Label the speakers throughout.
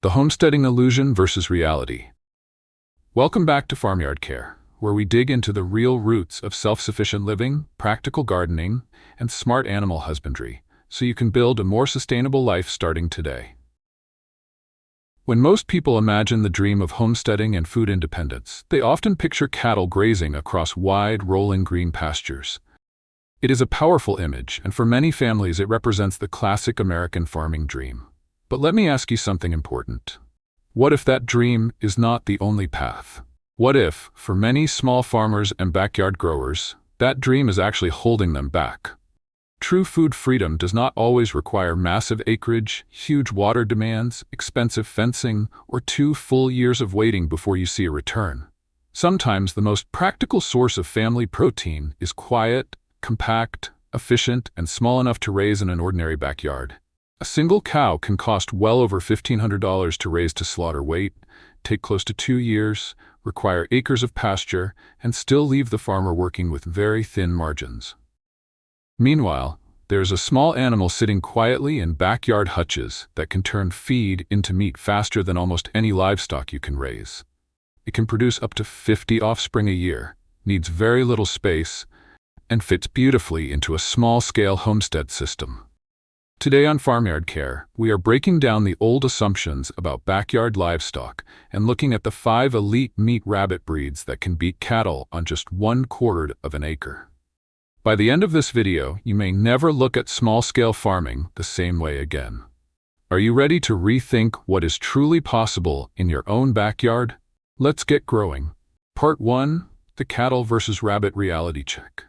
Speaker 1: The homesteading illusion versus reality. Welcome back to Farmyard Care, where we dig into the real roots of self-sufficient living, practical gardening, and smart animal husbandry, so you can build a more sustainable life starting today. When most people imagine the dream of homesteading and food independence, they often picture cattle grazing across wide, rolling green pastures. It is a powerful image, and for many families it represents the classic American farming dream. But let me ask you something important. What if that dream is not the only path? What if, for many small farmers and backyard growers, that dream is actually holding them back? True food freedom does not always require massive acreage, huge water demands, expensive fencing, or 2 full years of waiting before you see a return. Sometimes the most practical source of family protein is quiet, compact, efficient, and small enough to raise in an ordinary backyard. A single cow can cost well over $1,500 to raise to slaughter weight, take close to 2 years, require acres of pasture, and still leave the farmer working with very thin margins. Meanwhile, there's a small animal sitting quietly in backyard hutches that can turn feed into meat faster than almost any livestock you can raise. It can produce up to 50 offspring a year, needs very little space, and fits beautifully into a small-scale homestead system. Today on Farmyard Care, we are breaking down the old assumptions about backyard livestock and looking at the 5 elite meat rabbit breeds that can beat cattle on just 1/4 of an acre. By the end of this video, you may never look at small-scale farming the same way again. Are you ready to rethink what is truly possible in your own backyard? Let's get growing. Part 1: The Cattle versus Rabbit Reality Check.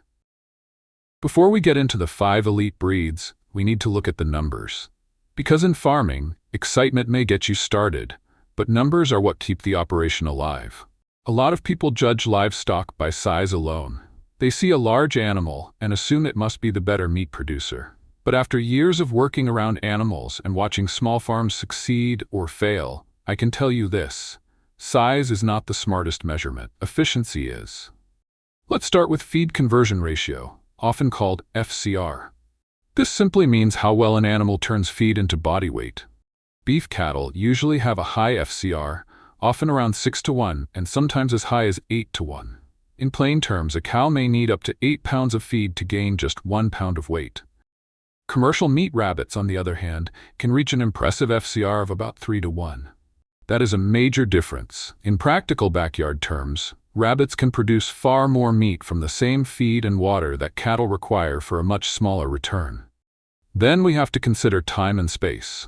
Speaker 1: Before we get into the 5 elite breeds, we need to look at the numbers. Because in farming, excitement may get you started, but numbers are what keep the operation alive. A lot of people judge livestock by size alone. They see a large animal and assume it must be the better meat producer. But after years of working around animals and watching small farms succeed or fail, I can tell you this: size is not the smartest measurement, efficiency is. Let's start with feed conversion ratio, often called FCR. This simply means how well an animal turns feed into body weight. Beef cattle usually have a high FCR, often around 6-to-1 and sometimes as high as 8-to-1. In plain terms, a cow may need up to 8 pounds of feed to gain just 1 pound of weight. Commercial meat rabbits, on the other hand, can reach an impressive FCR of about 3-to-1. That is a major difference. In practical backyard terms, rabbits can produce far more meat from the same feed and water that cattle require for a much smaller return. Then we have to consider time and space.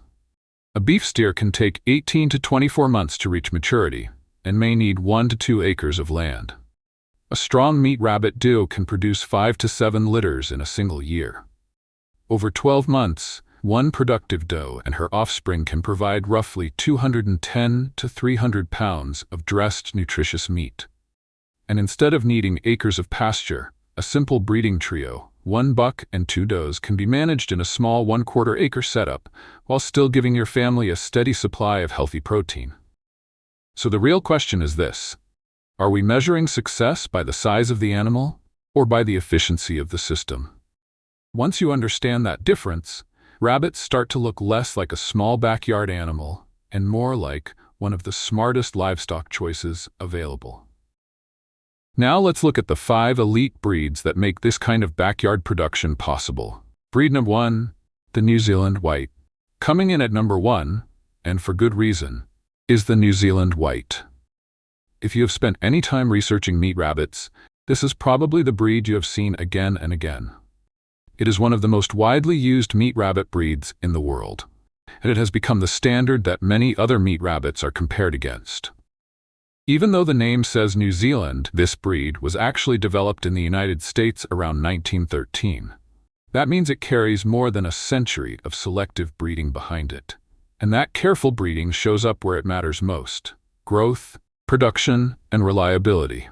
Speaker 1: A beef steer can take 18 to 24 months to reach maturity and may need 1 to 2 acres of land. A strong meat rabbit doe can produce 5 to 7 litters in a single year. Over 12 months, one productive doe and her offspring can provide roughly 210 to 300 pounds of dressed, nutritious meat. And instead of needing acres of pasture, a simple breeding trio, 1 buck and 2 does, can be managed in a small 1/4 acre setup while still giving your family a steady supply of healthy protein. So the real question is this: are we measuring success by the size of the animal or by the efficiency of the system? Once you understand that difference, rabbits start to look less like a small backyard animal and more like one of the smartest livestock choices available. Now let's look at the 5 elite breeds that make this kind of backyard production possible. Breed number 1, the New Zealand White. Coming in at number 1, and for good reason, is the New Zealand White. If you have spent any time researching meat rabbits, this is probably the breed you have seen again and again. It is one of the most widely used meat rabbit breeds in the world, and it has become the standard that many other meat rabbits are compared against. Even though the name says New Zealand, this breed was actually developed in the United States around 1913. That means it carries more than a century of selective breeding behind it. And that careful breeding shows up where it matters most: growth, production, and reliability.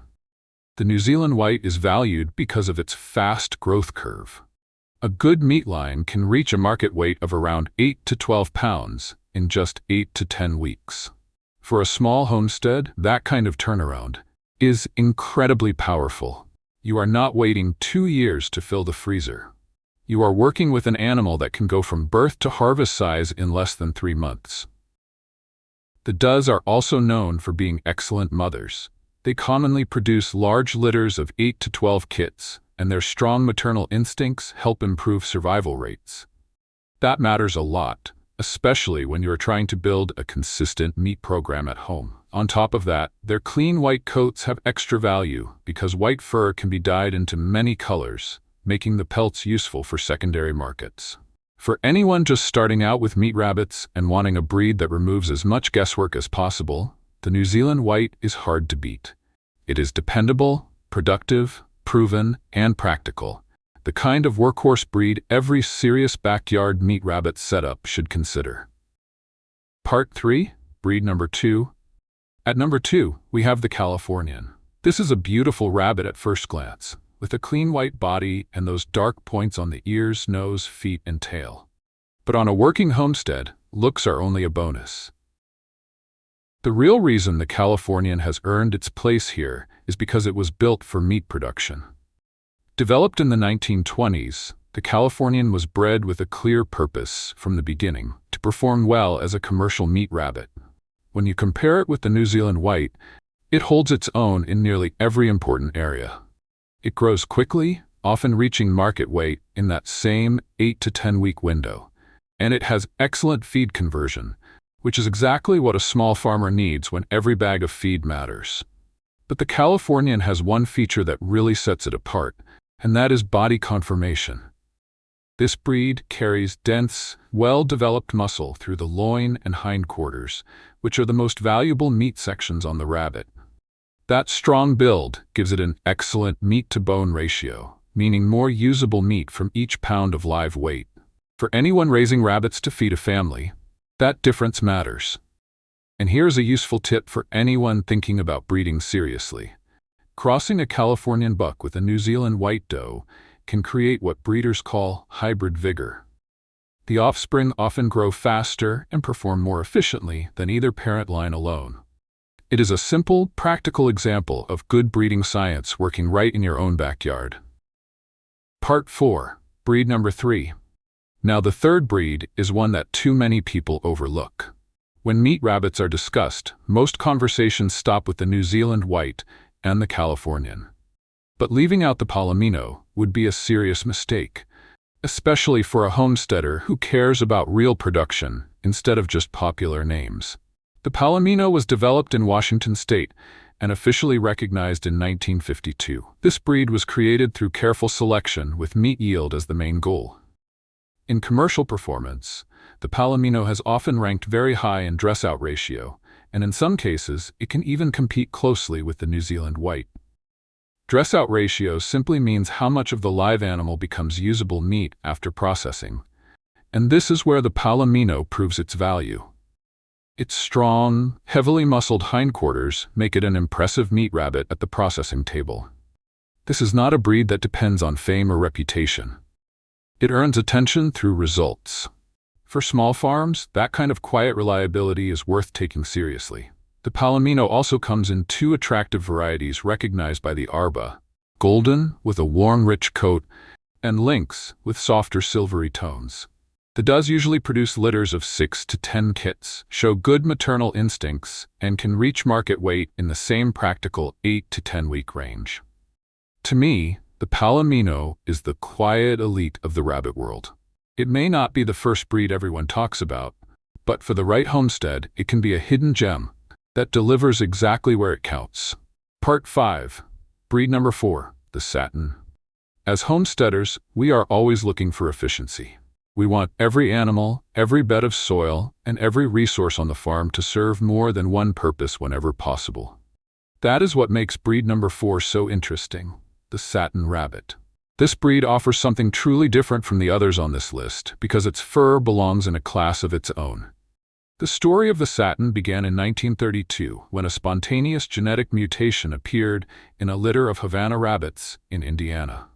Speaker 1: The New Zealand White is valued because of its fast growth curve. A good meat line can reach a market weight of around 8 to 12 pounds in just 8 to 10 weeks. For a small homestead, that kind of turnaround is incredibly powerful. You are not waiting 2 years to fill the freezer. You are working with an animal that can go from birth to harvest size in less than 3 months. The does are also known for being excellent mothers. They commonly produce large litters of 8 to 12 kits, and their strong maternal instincts help improve survival rates. That matters a lot, especially when you are trying to build a consistent meat program at home. On top of that, their clean white coats have extra value because white fur can be dyed into many colors, making the pelts useful for secondary markets. For anyone just starting out with meat rabbits and wanting a breed that removes as much guesswork as possible, the New Zealand White is hard to beat. It is dependable, productive, proven, and practical. The kind of workhorse breed every serious backyard meat rabbit setup should consider. Part 3, breed number 2. At number 2, we have the Californian. This is a beautiful rabbit at first glance, with a clean white body and those dark points on the ears, nose, feet, and tail. But on a working homestead, looks are only a bonus. The real reason the Californian has earned its place here is because it was built for meat production. Developed in the 1920s, the Californian was bred with a clear purpose from the beginning, to perform well as a commercial meat rabbit. When you compare it with the New Zealand White, it holds its own in nearly every important area. It grows quickly, often reaching market weight in that same 8 to 10 week window, and it has excellent feed conversion, which is exactly what a small farmer needs when every bag of feed matters. But the Californian has one feature that really sets it apart, and that is body conformation. This breed carries dense, well-developed muscle through the loin and hindquarters, which are the most valuable meat sections on the rabbit. That strong build gives it an excellent meat-to-bone ratio, meaning more usable meat from each pound of live weight. For anyone raising rabbits to feed a family, that difference matters. And here's a useful tip for anyone thinking about breeding seriously. Crossing a Californian buck with a New Zealand white doe can create what breeders call hybrid vigor. The offspring often grow faster and perform more efficiently than either parent line alone. It is a simple, practical example of good breeding science working right in your own backyard. Part 4, breed number 3. Now the third breed is one that too many people overlook. When meat rabbits are discussed, most conversations stop with the New Zealand White and the Californian. But leaving out the Palomino would be a serious mistake, especially for a homesteader who cares about real production instead of just popular names. The Palomino was developed in Washington state and officially recognized in 1952. This breed was created through careful selection with meat yield as the main goal. In commercial performance, the Palomino has often ranked very high in dress-out ratio, and in some cases, it can even compete closely with the New Zealand White. Dress-out ratio simply means how much of the live animal becomes usable meat after processing, and this is where the Palomino proves its value. Its strong, heavily muscled hindquarters make it an impressive meat rabbit at the processing table. This is not a breed that depends on fame or reputation. It earns attention through results. For small farms, that kind of quiet reliability is worth taking seriously. The Palomino also comes in two attractive varieties recognized by the ARBA: golden, with a warm, rich coat, and lynx, with softer silvery tones. The does usually produce litters of 6 to 10 kits, show good maternal instincts, and can reach market weight in the same practical 8 to 10 week range. To me, the Palomino is the quiet elite of the rabbit world. It may not be the first breed everyone talks about, but for the right homestead, it can be a hidden gem that delivers exactly where it counts. Part 5, breed number 4, the Satin. As homesteaders, we are always looking for efficiency. We want every animal, every bed of soil, and every resource on the farm to serve more than one purpose whenever possible. That is what makes breed number 4 so interesting. The Satin Rabbit. This breed offers something truly different from the others on this list because its fur belongs in a class of its own. The story of the Satin began in 1932 when a spontaneous genetic mutation appeared in a litter of Havana rabbits in Indiana.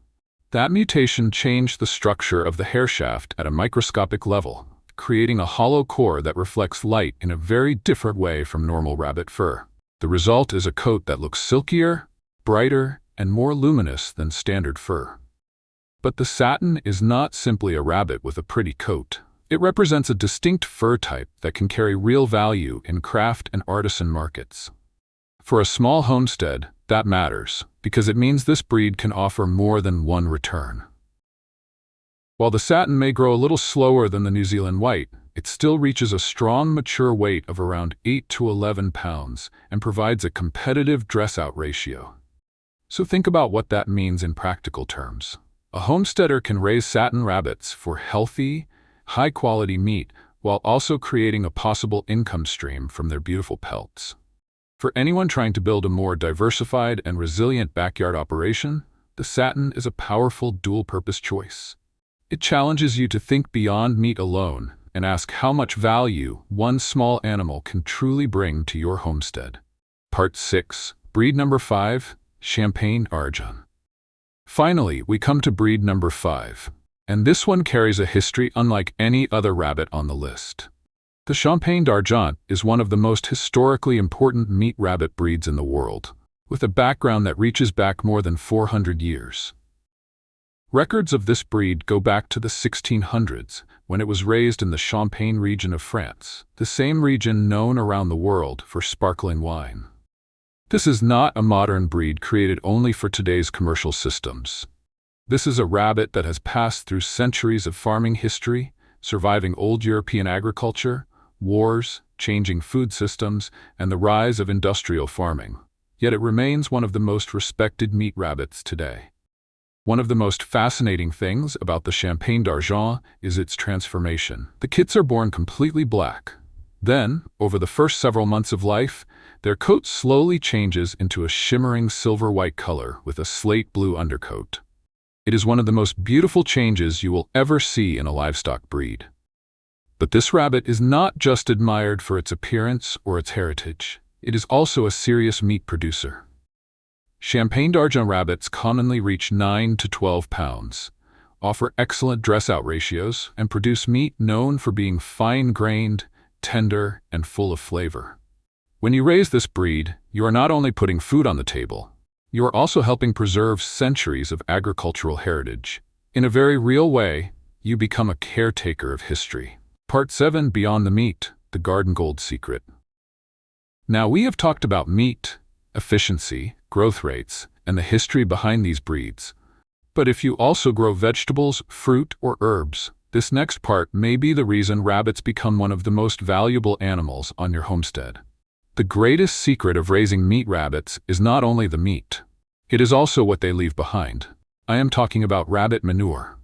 Speaker 1: That mutation changed the structure of the hair shaft at a microscopic level, creating a hollow core that reflects light in a very different way from normal rabbit fur. The result is a coat that looks silkier, brighter, and more luminous than standard fur. But the Satin is not simply a rabbit with a pretty coat. It represents a distinct fur type that can carry real value in craft and artisan markets. For a small homestead, that matters, because it means this breed can offer more than one return. While the satin may grow a little slower than the New Zealand white, it still reaches a strong mature weight of around 8 to 11 pounds and provides a competitive dress-out ratio. So think about what that means in practical terms. A homesteader can raise satin rabbits for healthy, high-quality meat while also creating a possible income stream from their beautiful pelts. For anyone trying to build a more diversified and resilient backyard operation, the satin is a powerful dual-purpose choice. It challenges you to think beyond meat alone and ask how much value one small animal can truly bring to your homestead. Part 6. Breed number 5, Champagne Argent. Finally, we come to breed number 5, and this one carries a history unlike any other rabbit on the list. The Champagne Argent is one of the most historically important meat rabbit breeds in the world, with a background that reaches back more than 400 years. Records of this breed go back to the 1600s, when it was raised in the Champagne region of France, the same region known around the world for sparkling wine. This is not a modern breed created only for today's commercial systems. This is a rabbit that has passed through centuries of farming history, surviving old European agriculture, wars, changing food systems, and the rise of industrial farming. Yet it remains one of the most respected meat rabbits today. One of the most fascinating things about the Champagne d'Argent is its transformation. The kits are born completely black. Then, over the first several months of life, their coat slowly changes into a shimmering silver-white color with a slate blue undercoat. It is one of the most beautiful changes you will ever see in a livestock breed. But this rabbit is not just admired for its appearance or its heritage. It is also a serious meat producer. Champagne d'Argent rabbits commonly reach 9 to 12 pounds, offer excellent dress-out ratios, and produce meat known for being fine-grained, tender, and full of flavor. When you raise this breed, you are not only putting food on the table, you are also helping preserve centuries of agricultural heritage. In a very real way, you become a caretaker of history. Part 7. Beyond the Meat, the Garden Gold Secret. Now we have talked about meat, efficiency, growth rates, and the history behind these breeds. But if you also grow vegetables, fruit, or herbs, this next part may be the reason rabbits become one of the most valuable animals on your homestead. The greatest secret of raising meat rabbits is not only the meat. It is also what they leave behind. I am talking about rabbit manure.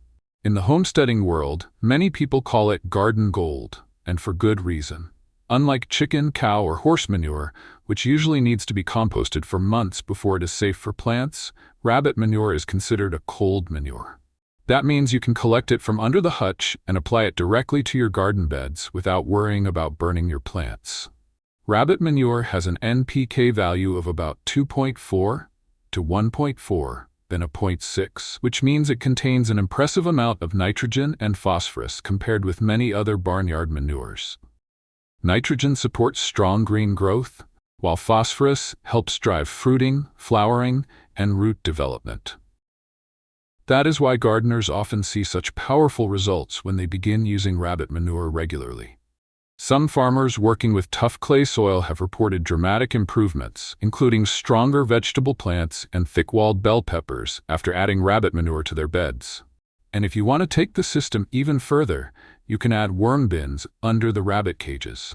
Speaker 1: In the homesteading world, many people call it garden gold, and for good reason. Unlike chicken, cow, or horse manure, which usually needs to be composted for months before it is safe for plants, rabbit manure is considered a cold manure. That means you can collect it from under the hutch and apply it directly to your garden beds without worrying about burning your plants. Rabbit manure has an NPK value of about 2.4 to 1.4, then a 0.6, which means it contains an impressive amount of nitrogen and phosphorus compared with many other barnyard manures. Nitrogen supports strong green growth, while phosphorus helps drive fruiting, flowering, and root development. That is why gardeners often see such powerful results when they begin using rabbit manure regularly. Some farmers working with tough clay soil have reported dramatic improvements, including stronger vegetable plants and thick-walled bell peppers after adding rabbit manure to their beds. And if you want to take the system even further, you can add worm bins under the rabbit cages.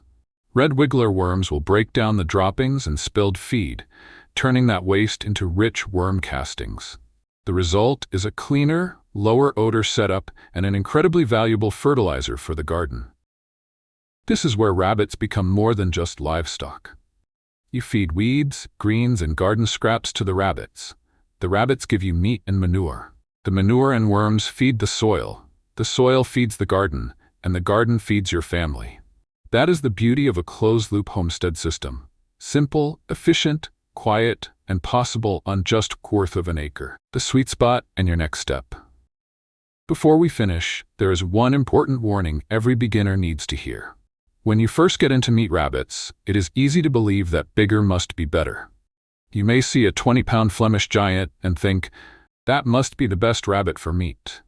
Speaker 1: Red wiggler worms will break down the droppings and spilled feed, turning that waste into rich worm castings. The result is a cleaner, lower odor setup and an incredibly valuable fertilizer for the garden. This is where rabbits become more than just livestock. You feed weeds, greens, and garden scraps to the rabbits. The rabbits give you meat and manure. The manure and worms feed the soil feeds the garden, and the garden feeds your family. That is the beauty of a closed-loop homestead system. Simple, efficient, quiet, and possible on just a quarter of an acre. The sweet spot and your next step. Before we finish, there is one important warning every beginner needs to hear. When you first get into meat rabbits, it is easy to believe that bigger must be better. You may see a 20-pound Flemish giant and think, that must be the best rabbit for meat.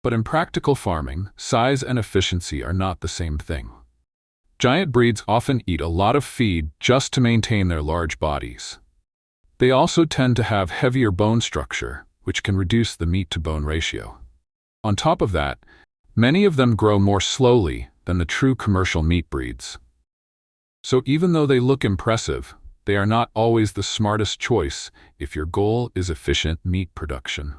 Speaker 1: But in practical farming, size and efficiency are not the same thing. Giant breeds often eat a lot of feed just to maintain their large bodies. They also tend to have heavier bone structure, which can reduce the meat-to-bone ratio. On top of that, many of them grow more slowly than the true commercial meat breeds. So even though they look impressive, they are not always the smartest choice if your goal is efficient meat production.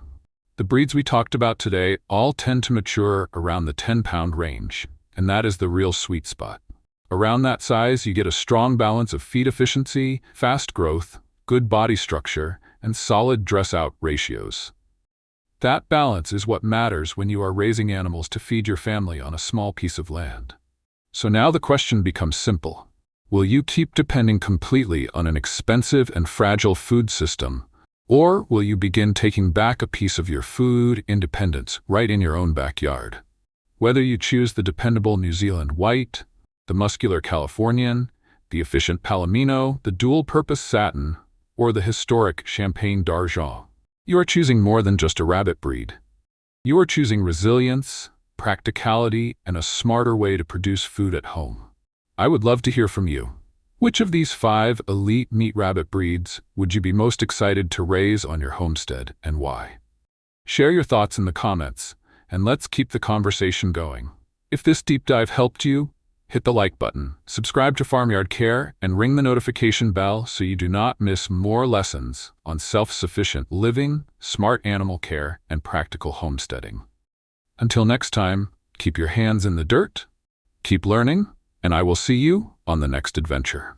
Speaker 1: The breeds we talked about today all tend to mature around the 10-pound range, and that is the real sweet spot. Around that size, you get a strong balance of feed efficiency, fast growth, good body structure, and solid dress-out ratios. That balance is what matters when you are raising animals to feed your family on a small piece of land. So now the question becomes simple. Will you keep depending completely on an expensive and fragile food system, or will you begin taking back a piece of your food independence right in your own backyard? Whether you choose the dependable New Zealand white, the muscular Californian, the efficient Palomino, the dual-purpose satin, or the historic Champagne d'Argent, you are choosing more than just a rabbit breed. You are choosing resilience, practicality, and a smarter way to produce food at home. I would love to hear from you. Which of these 5 elite meat rabbit breeds would you be most excited to raise on your homestead, and why? Share your thoughts in the comments, and let's keep the conversation going. If this deep dive helped you, hit the like button, subscribe to Farmyard Care, and ring the notification bell so you do not miss more lessons on self-sufficient living, smart animal care, and practical homesteading. Until next time, keep your hands in the dirt, keep learning, and I will see you on the next adventure.